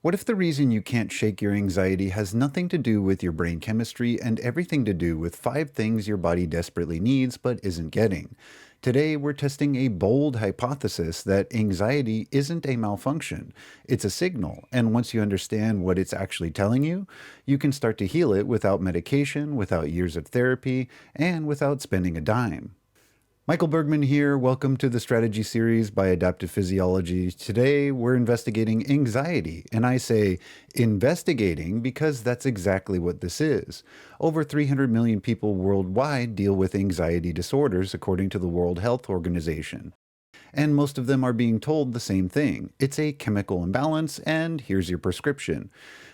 What if the reason you can't shake your anxiety has nothing to do with your brain chemistry and everything to do with 5 things your body desperately needs but isn't getting? Today, we're testing a bold hypothesis that anxiety isn't a malfunction, it's a signal. And once you understand what it's actually telling you, you can start to heal it without medication, without years of therapy, and without spending a dime. Michael Bergman here. Welcome to the strategy series by Adaptive Physiology. Today, we're investigating anxiety, and I say investigating because that's exactly what this is. Over 300 million people worldwide deal with anxiety disorders, according to the World Health Organization. And most of them are being told the same thing. It's a chemical imbalance, and here's your prescription.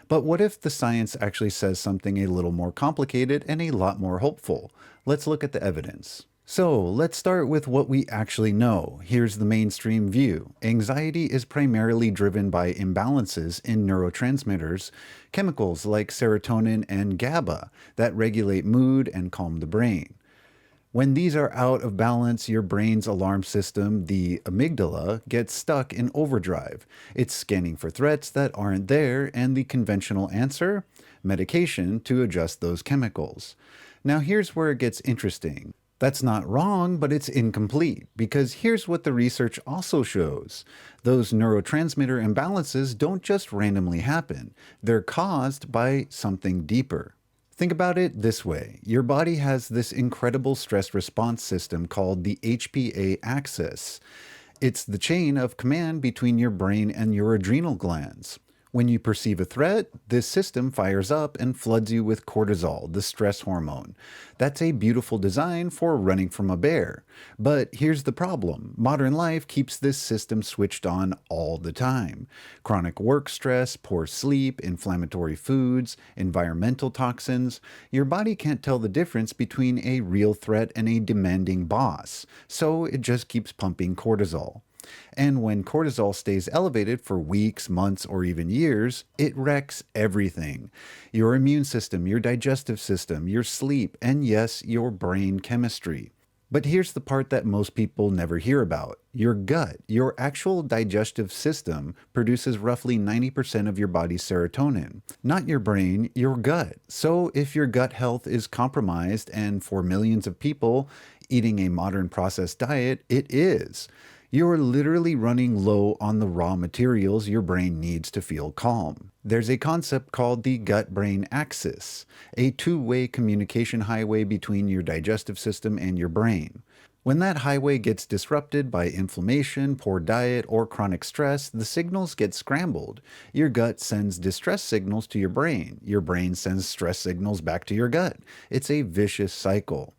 But what if the science actually says something a little more complicated and a lot more hopeful? Let's look at the evidence. So let's start with what we actually know. Here's the mainstream view. Anxiety is primarily driven by imbalances in neurotransmitters, chemicals like serotonin and GABA that regulate mood and calm the brain. When these are out of balance, your brain's alarm system, the amygdala, gets stuck in overdrive. It's scanning for threats that aren't there, and the conventional answer? Medication to adjust those chemicals. Now here's where it gets interesting. That's not wrong, but it's incomplete, because here's what the research also shows. Those neurotransmitter imbalances don't just randomly happen. They're caused by something deeper. Think about it this way. Your body has this incredible stress response system called the HPA axis. It's the chain of command between your brain and your adrenal glands. When you perceive a threat, this system fires up and floods you with cortisol, the stress hormone. That's a beautiful design for running from a bear. But here's the problem. Modern life keeps this system switched on all the time. Chronic work stress, poor sleep, inflammatory foods, environmental toxins. Your body can't tell the difference between a real threat and a demanding boss, so it just keeps pumping cortisol. And when cortisol stays elevated for weeks, months, or even years, it wrecks everything. Your immune system, your digestive system, your sleep, and yes, your brain chemistry. But here's the part that most people never hear about. Your gut, your actual digestive system, produces roughly 90% of your body's serotonin. Not your brain, your gut. So if your gut health is compromised, and for millions of people eating a modern processed diet, it is. You're literally running low on the raw materials your brain needs to feel calm. There's a concept called the gut-brain axis, a two-way communication highway between your digestive system and your brain. When that highway gets disrupted by inflammation, poor diet, or chronic stress, the signals get scrambled. Your gut sends distress signals to your brain sends stress signals back to your gut. It's a vicious cycle.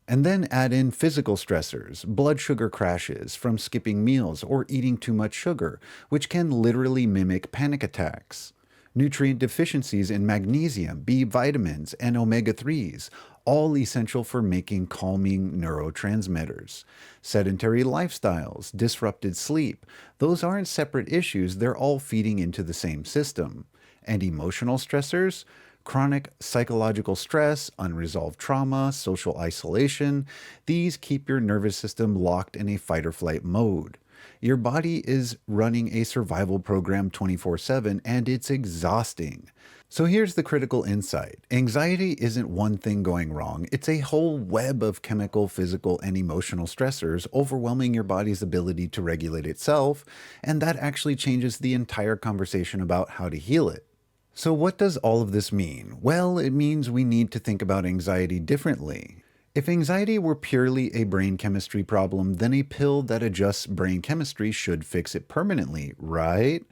And then add in physical stressors, blood sugar crashes from skipping meals or eating too much sugar, which can literally mimic panic attacks. Nutrient deficiencies in magnesium, B vitamins, and omega-3s, all essential for making calming neurotransmitters. Sedentary lifestyles, disrupted sleep, those aren't separate issues, they're all feeding into the same system. And emotional stressors? Chronic psychological stress, unresolved trauma, social isolation, these keep your nervous system locked in a fight or flight mode. Your body is running a survival program 24/7, and it's exhausting. So here's the critical insight. Anxiety isn't one thing going wrong, it's a whole web of chemical, physical, and emotional stressors overwhelming your body's ability to regulate itself, and that actually changes the entire conversation about how to heal it. So what does all of this mean? Well, it means we need to think about anxiety differently. If anxiety were purely a brain chemistry problem, then a pill that adjusts brain chemistry should fix it permanently, right?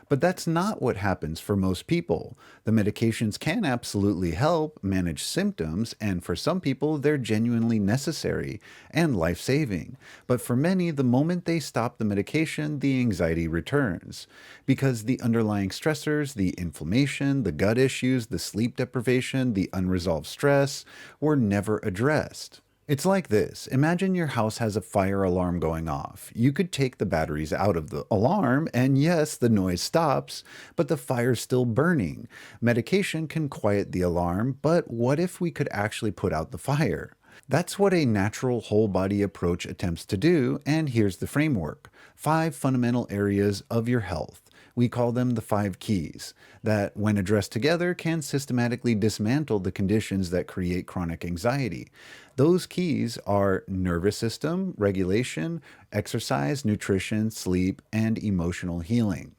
But that's not what happens for most people. The medications can absolutely help manage symptoms, and for some people, they're genuinely necessary and life-saving. But for many, the moment they stop the medication, the anxiety returns. Because the underlying stressors, the inflammation, the gut issues, the sleep deprivation, the unresolved stress, were never addressed. It's like this. Imagine your house has a fire alarm going off. You could take the batteries out of the alarm, and yes, the noise stops, but the fire's still burning. Medication can quiet the alarm, but what if we could actually put out the fire? That's what a natural whole body approach attempts to do, and here's the framework. 5 fundamental areas of your health: We call them the five keys that, when addressed together, can systematically dismantle the conditions that create chronic anxiety. Those keys are nervous system, regulation, exercise, nutrition, sleep, and emotional healing.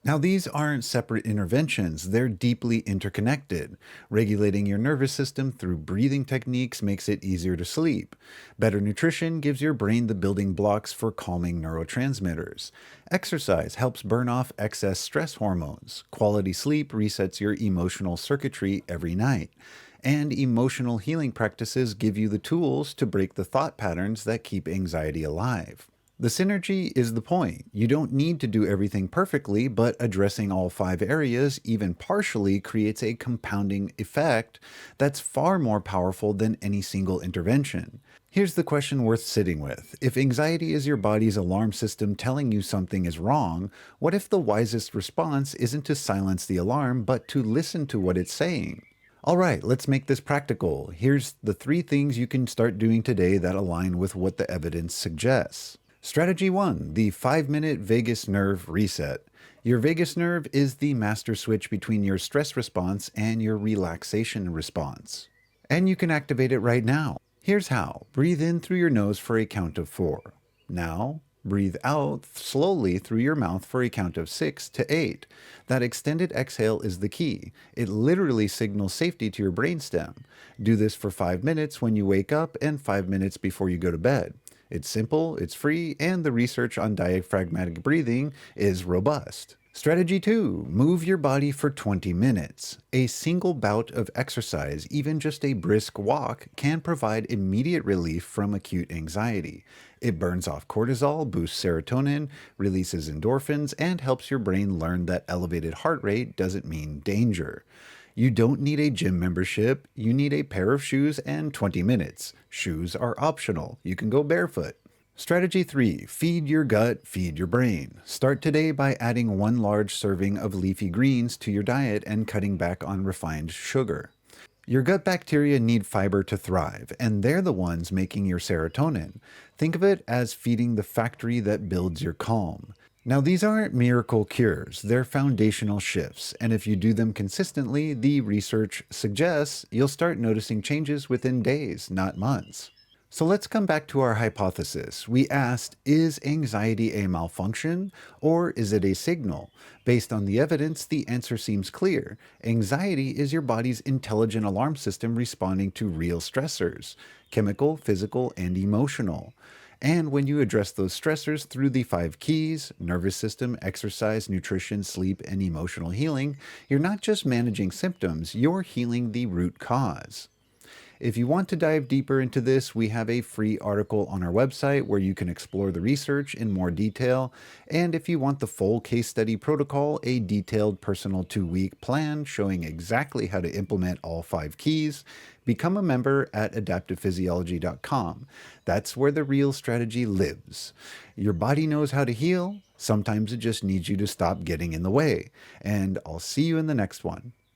Now, these aren't separate interventions, they're deeply interconnected. Regulating your nervous system through breathing techniques makes it easier to sleep. Better nutrition gives your brain the building blocks for calming neurotransmitters. Exercise helps burn off excess stress hormones. Quality sleep resets your emotional circuitry every night. And emotional healing practices give you the tools to break the thought patterns that keep anxiety alive. The synergy is the point. You don't need to do everything perfectly, but addressing all five areas, even partially, creates a compounding effect that's far more powerful than any single intervention. Here's the question worth sitting with. If anxiety is your body's alarm system telling you something is wrong, what if the wisest response isn't to silence the alarm, but to listen to what it's saying? All right, let's make this practical. Here's the 3 things you can start doing today that align with what the evidence suggests. Strategy 1, the 5-minute vagus nerve reset. Your vagus nerve is the master switch between your stress response and your relaxation response. And you can activate it right now. Here's how. Breathe in through your nose for a count of 4. Now, breathe out slowly through your mouth for a count of 6 to 8. That extended exhale is the key. It literally signals safety to your brainstem. Do this for 5 minutes when you wake up and 5 minutes before you go to bed. It's simple, it's free, and the research on diaphragmatic breathing is robust. Strategy 2, move your body for 20 minutes. A single bout of exercise, even just a brisk walk, can provide immediate relief from acute anxiety. It burns off cortisol, boosts serotonin, releases endorphins, and helps your brain learn that elevated heart rate doesn't mean danger. You don't need a gym membership, you need a pair of shoes and 20 minutes. Shoes are optional, you can go barefoot. Strategy 3, feed your gut, feed your brain. Start today by adding 1 large serving of leafy greens to your diet and cutting back on refined sugar. Your gut bacteria need fiber to thrive, and they're the ones making your serotonin. Think of it as feeding the factory that builds your calm. Now, these aren't miracle cures, they're foundational shifts, and if you do them consistently, the research suggests you'll start noticing changes within days, not months. So let's come back to our hypothesis. We asked, is anxiety a malfunction or is it a signal? Based on the evidence, the answer seems clear. Anxiety is your body's intelligent alarm system responding to real stressors, chemical, physical, and emotional. And when you address those stressors through the 5 keys, nervous system, exercise, nutrition, sleep, and emotional healing, you're not just managing symptoms, you're healing the root cause. If you want to dive deeper into this, we have a free article on our website where you can explore the research in more detail. And if you want the full case study protocol, a detailed personal 2-week plan showing exactly how to implement all 5 keys, become a member at adaptivephysiology.com. That's where the real strategy lives. Your body knows how to heal. Sometimes it just needs you to stop getting in the way. And I'll see you in the next one.